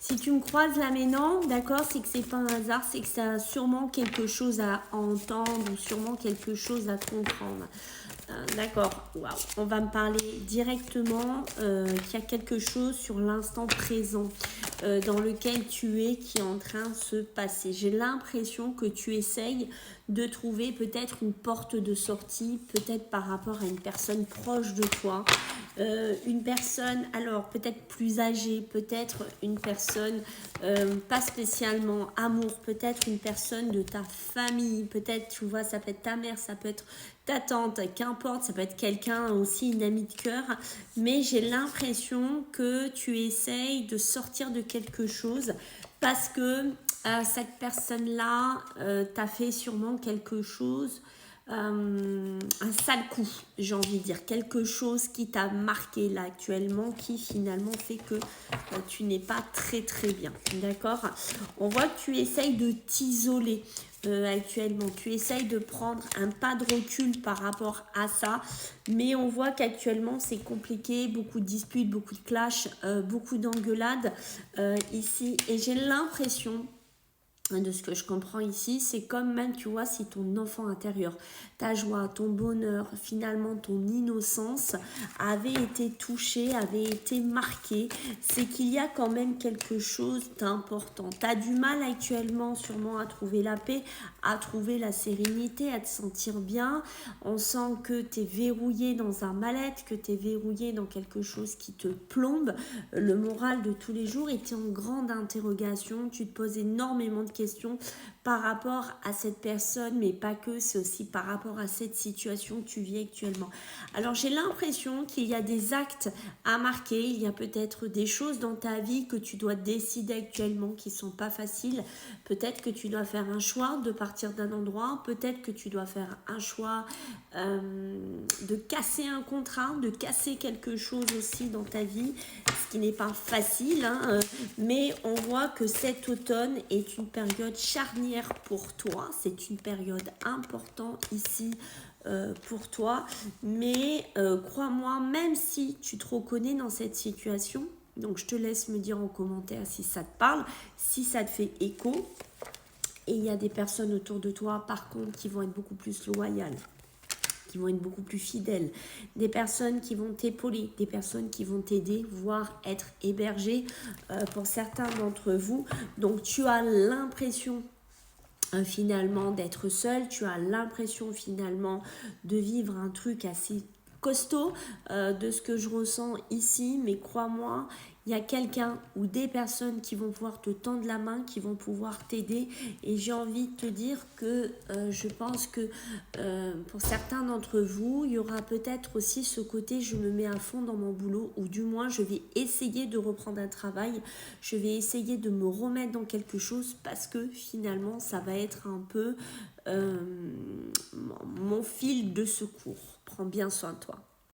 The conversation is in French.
Si tu me croises là maintenant, d'accord, c'est que c'est pas un hasard, c'est que ça a sûrement quelque chose à entendre ou sûrement quelque chose à comprendre. D'accord, waouh. On va me parler directement qu'il y a quelque chose sur l'instant présent dans lequel tu es qui est en train de se passer. J'ai l'impression que tu essayes de trouver peut-être une porte de sortie, peut-être par rapport à une personne proche de toi. Une personne, alors peut-être plus âgée, peut-être une personne pas spécialement amour, peut-être une personne de ta famille, peut-être, tu vois, ça peut être ta mère, ça peut être ta tante, qu'importe, ça peut être quelqu'un aussi, une amie de cœur, mais j'ai l'impression que tu essayes de sortir de quelque chose parce que cette personne-là t'a fait sûrement quelque chose, un sale coup, j'ai envie de dire, quelque chose qui t'a marqué là actuellement, qui finalement fait que tu n'es pas très très bien, d'accord. On voit que tu essayes de t'isoler actuellement, tu essayes de prendre un pas de recul par rapport à ça, mais on voit qu'actuellement c'est compliqué, beaucoup de disputes, beaucoup de clashs, beaucoup d'engueulades ici, et j'ai l'impression de ce que je comprends ici, c'est comme même, tu vois, si ton enfant intérieur, ta joie, ton bonheur, finalement ton innocence avait été touché, avait été marqué, c'est qu'il y a quand même quelque chose d'important. Tu as du mal actuellement sûrement à trouver la paix, à trouver la sérénité, à te sentir bien. On sent que tu es verrouillé dans un mal-être, que tu es verrouillé dans quelque chose qui te plombe. Le moral de tous les jours est en grande interrogation. Tu te poses énormément de questions par rapport à cette personne, mais pas que, c'est aussi par rapport à cette situation que tu vis actuellement. Alors j'ai l'impression qu'il y a des actes à marquer, il y a peut-être des choses dans ta vie que tu dois décider actuellement qui ne sont pas faciles. Peut-être que tu dois faire un choix de partir d'un endroit, peut-être que tu dois faire un choix de casser un contrat, de casser quelque chose aussi dans ta vie, ce qui n'est pas facile, hein, mais on voit que cet automne est une période charnière pour toi, c'est une période importante ici pour toi, mais crois-moi, même si tu te reconnais dans cette situation, donc je te laisse me dire en commentaire si ça te parle, si ça te fait écho, et il y a des personnes autour de toi par contre qui vont être beaucoup plus loyales, qui vont être beaucoup plus fidèles, des personnes qui vont t'épauler, des personnes qui vont t'aider, voire être hébergées pour certains d'entre vous. Donc tu as l'impression finalement d'être seul, tu as l'impression finalement de vivre un truc assez costaud de ce que je ressens ici, mais crois-moi, il y a quelqu'un ou des personnes qui vont pouvoir te tendre la main, qui vont pouvoir t'aider, et j'ai envie de te dire que je pense que pour certains d'entre vous, il y aura peut-être aussi ce côté je me mets à fond dans mon boulot, ou du moins je vais essayer de reprendre un travail, je vais essayer de me remettre dans quelque chose parce que finalement ça va être un peu mon fil de secours. Prends bien soin de toi.